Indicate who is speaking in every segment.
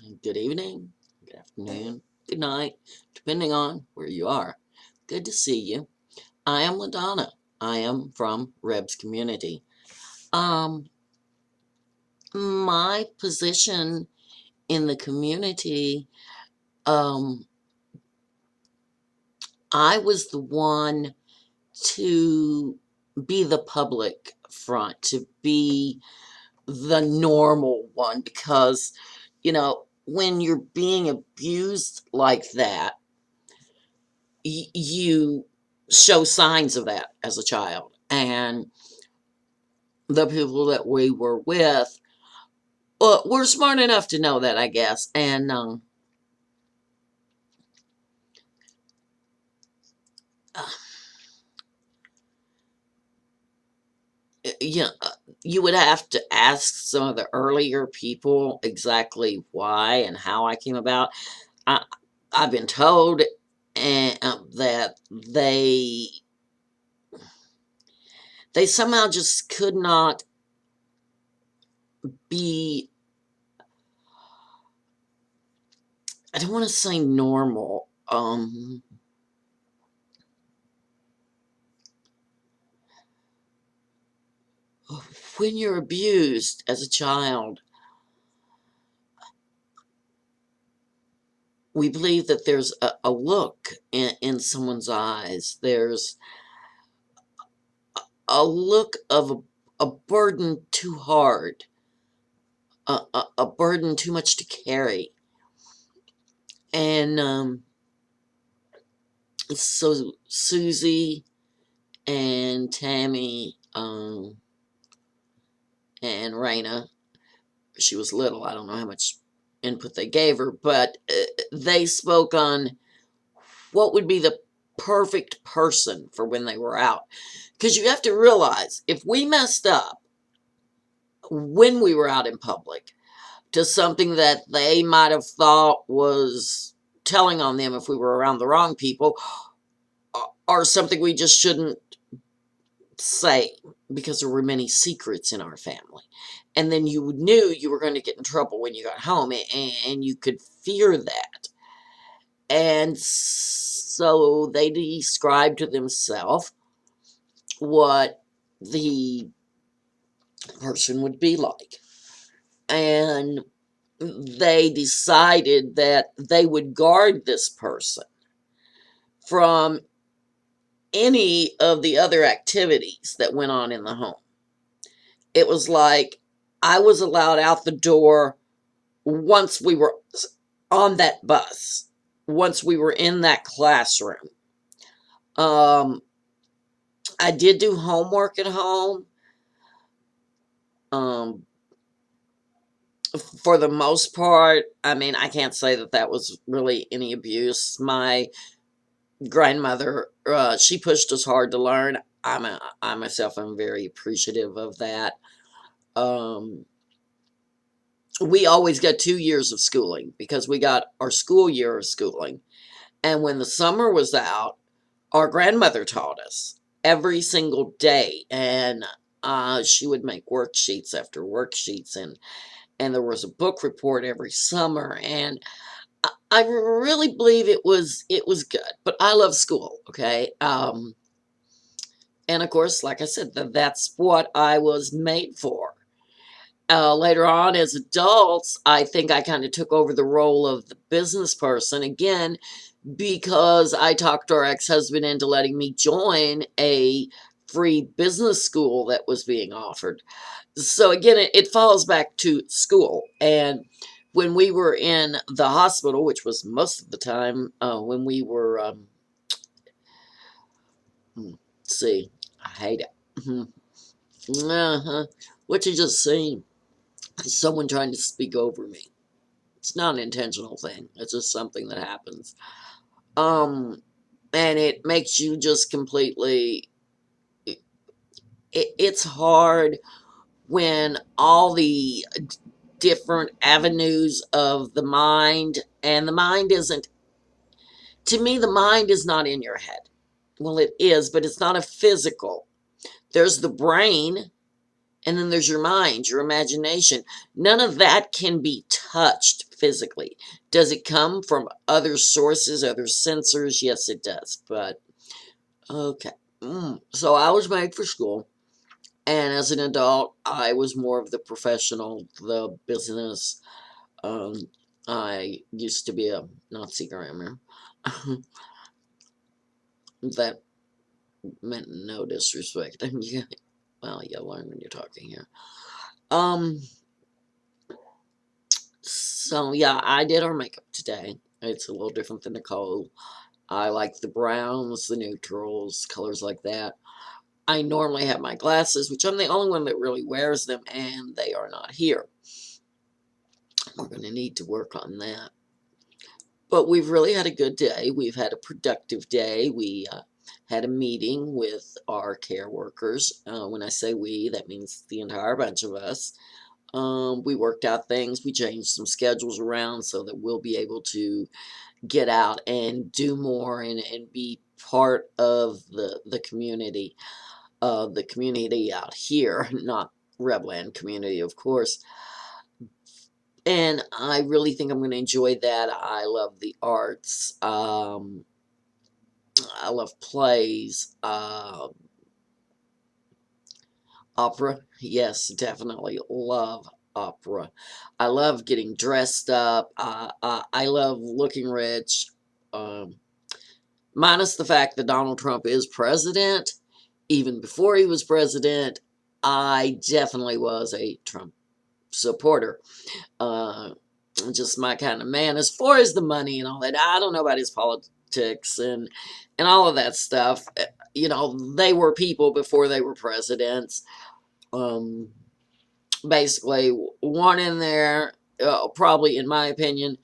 Speaker 1: Good evening, good afternoon, good night, depending on where you are. Good to see you. I am LaDonna. I am from Reb's community. Um, my position in the community, um, I was the one to be the public front, to be the normal one, because, when you're being abused like that, you show signs of that as a child. And the people that we were with were smart enough to know that, I guess. And uh, you know, you would have to ask some of the earlier people exactly why and how I came about. I, I've been told that they somehow just could not be, I don't want to say normal. When you're abused as a child, we believe that there's a look in someone's eyes. There's a look of a burden too hard, a burden too much to carry. And so Susie and Tammy and Raina, she was little, I don't know how much input they gave her, but they spoke on what would be the perfect person for when they were out. Because you have to realize, if we messed up when we were out in public to something that they might have thought was telling on them if we were around the wrong people, or something we just shouldn't say because there were many secrets in our family. And then you knew you were going to get in trouble when you got home, and you could fear that. And so they described to themselves what the person would be like. And they decided that they would guard this person from any of the other activities that went on in the home. It was like I was allowed out the door once we were on that bus, once we were in that classroom. I did do homework at home. For the most part, I mean, I can't say that that was really any abuse. My grandmother, she pushed us hard to learn. I myself am very appreciative of that. We always got 2 years of schooling because we got our school year of schooling. And when the summer was out, our grandmother taught us every single day. And she would make worksheets after worksheets, and there was a book report every summer. And I really believe it was good. But I love school, okay? And of course, like I said, that's what I was made for. Later on, as adults, I think I kind of took over the role of the business person again, because I talked our ex-husband into letting me join a free business school that was being offered. So again, it falls back to school. And when we were in the hospital, which was most of the time when we were, let's see, I hate it. What you just seen? Someone trying to speak over me. It's not an intentional thing. It's just something that happens. And it makes you just completely, it's hard when all the different avenues of the mind, and the mind isn't, to me, the mind is not in your head. Well, it is, but it's not a physical. There's the brain, and then there's your mind, your imagination. None of that can be touched physically. Does it come from other sources, other sensors? Yes, it does. But, okay. So I was made for school. And as an adult, I was more of the professional, the business. Um, I used to be a Nazi grammar. That meant no disrespect. Well, you learn when you're talking here. Um, so yeah, I did our makeup today. It's a little different than NaCole. I like the browns, the neutrals, colors like that. I normally have my glasses, which I'm the only one that really wears them, and they are not here. We're going to need to work on that. But we've really had a good day. We've had a productive day. We had a meeting with our care workers. When I say we, that means the entire bunch of us. We worked out things. We changed some schedules around so that we'll be able to get out and do more and be part of the community. The community out here, not Rebland community, of course. And I really think I'm going to enjoy that. I love the arts. I love plays. Opera. Yes, definitely love opera. I love getting dressed up. I love looking rich. Minus the fact that Donald Trump is president. Even before he was president, I definitely was a Trump supporter. Just my kind of man. As far as the money and all that, I don't know about his politics and all of that stuff. You know, they were people before they were presidents. Basically, one in there, probably, in my opinion,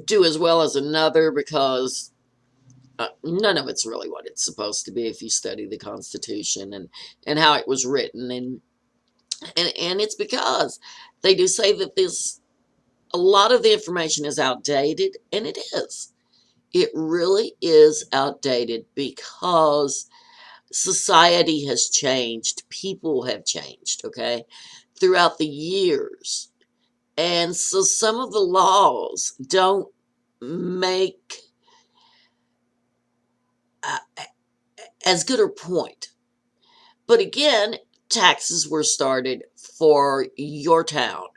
Speaker 1: do as well as another because none of it's really what it's supposed to be if you study the Constitution and how it was written. And it's because they do say that a lot of the information is outdated, and it is. It really is outdated because society has changed. People have changed, okay, throughout the years. And so some of the laws don't make as good a point. But again, taxes were started for your town,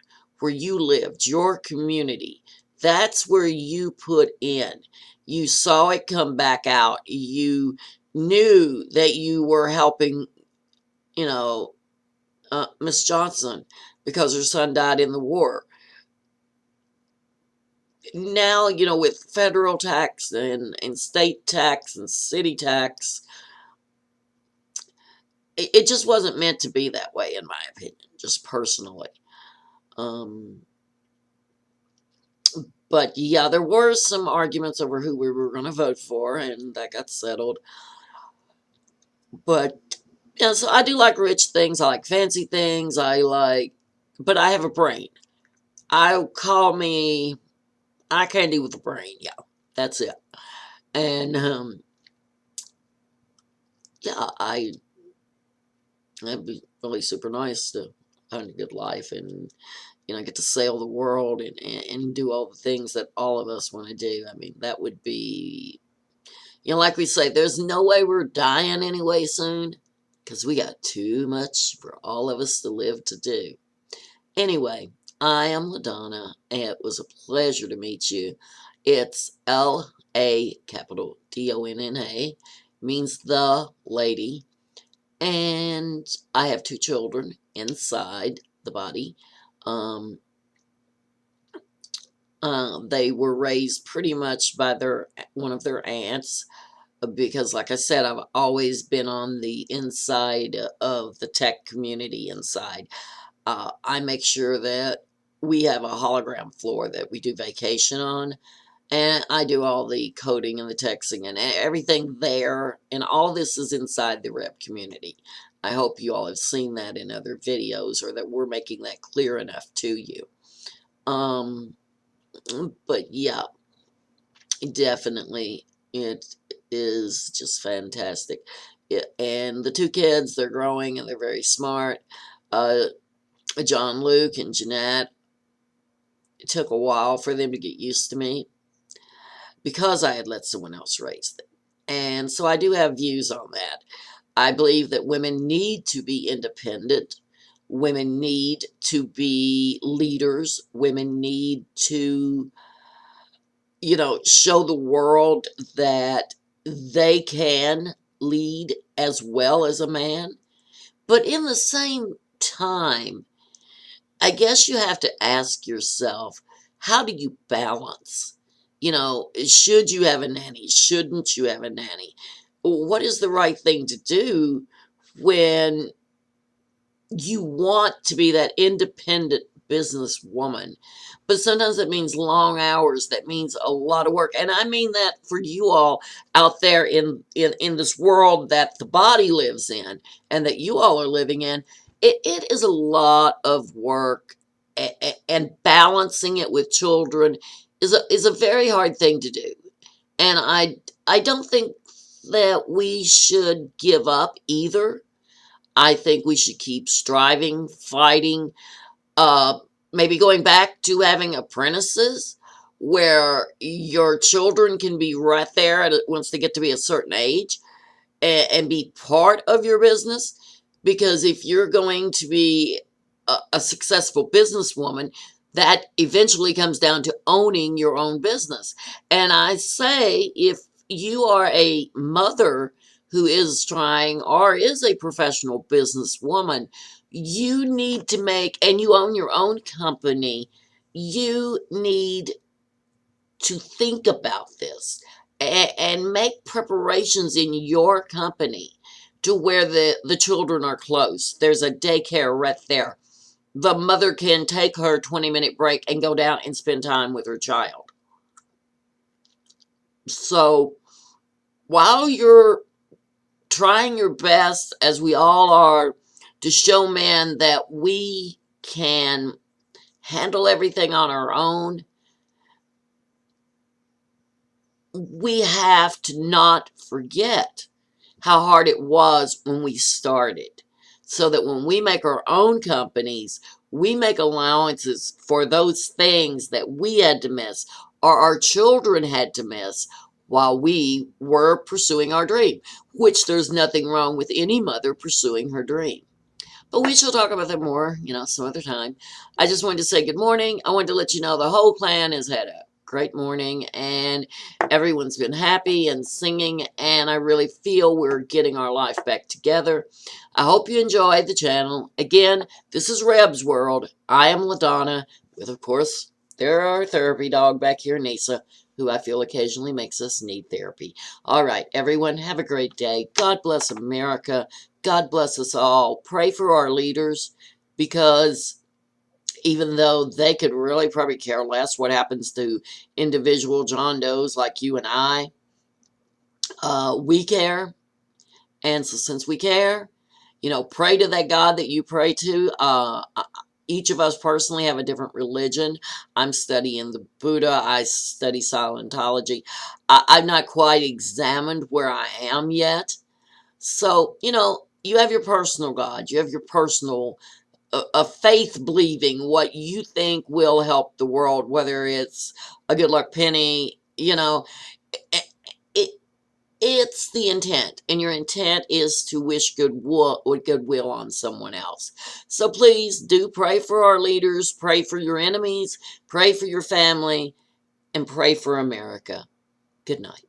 Speaker 1: where you lived, your community. That's where you put in. You saw it come back out. You knew that you were helping, you know, Miss Johnson because her son died in the war. Now, you know, with federal tax and state tax and city tax, it just wasn't meant to be that way, in my opinion, just personally. Um, but yeah, there were some arguments over who we were going to vote for, and that got settled. But yeah, so I do like rich things. I like fancy things. But I have a brain. I candy with a brain. Yeah, that's it. And yeah, it'd be really super nice to have a good life and, you know, get to sail the world and do all the things that all of us want to do. I mean, that would be, you know, like we say, there's no way we're dying anyway soon because we got too much for all of us to live to do. Anyway, I am LaDonna, and it was a pleasure to meet you. It's L-A, capital D-O-N-N-A, means the lady. And I have 2 children inside the body. They were raised pretty much by one of their aunts because, like I said, I've always been on the inside of the tech community inside. I make sure that we have a hologram floor that we do vacation on. And I do all the coding and the texting and everything there. And all this is inside the rep community. I hope you all have seen that in other videos or that we're making that clear enough to you. But yeah, definitely it is just fantastic. And the 2 kids, they're growing and they're very smart. John Luke and Jeanette, It took a while for them to get used to me because I had let someone else raise them. And so I do have views on that. I believe that women need to be independent. Women need to be leaders. Women need to, show the world that they can lead as well as a man. But in the same time, I guess you have to ask yourself, how do you balance? Should you have a nanny? Shouldn't you have a nanny? What is the right thing to do when you want to be that independent businesswoman? But sometimes that means long hours. That means a lot of work. And I mean that for you all out there in this world that the body lives in and that you all are living in. It is a lot of work, and balancing it with children is a very hard thing to do. And I don't think that we should give up either. I think we should keep striving, fighting, uh, maybe going back to having apprentices where your children can be right there once they get to be a certain age, and be part of your business. Because if you're going to be a successful businesswoman, that eventually comes down to owning your own business. And I say, if you are a mother who is trying or is a professional businesswoman, you need to make, and you own your own company, you need to think about this and make preparations in your company to where the children are close. There's a daycare right there. The mother can take her 20-minute break and go down and spend time with her child. So while you're trying your best, as we all are, to show men that we can handle everything on our own, we have to not forget how hard it was when we started. So that when we make our own companies, we make allowances for those things that we had to miss or our children had to miss while we were pursuing our dream, which there's nothing wrong with any mother pursuing her dream. But we shall talk about that more, some other time. I just wanted to say good morning. I wanted to let you know the whole clan has had a great morning, and everyone's been happy and singing, and I really feel we're getting our life back together. I hope you enjoyed the channel. Again, this is Reb's World. I am LaDonna, with, of course, our therapy dog back here, Nisa, who I feel occasionally makes us need therapy. All right, everyone, have a great day. God bless America. God bless us all. Pray for our leaders, because even though they could really probably care less what happens to individual John Does like you and I, we care. And so since we care, pray to that God that you pray to. Each of us personally have a different religion. I'm studying the Buddha. I study Scientology. I've not quite examined where I am yet. So, you have your personal God. You have your personal faith believing what you think will help the world, whether it's a good luck penny, it, it's the intent, and your intent is to wish goodwill on someone else. So please do pray for our leaders, pray for your enemies, pray for your family, and pray for America. Good night.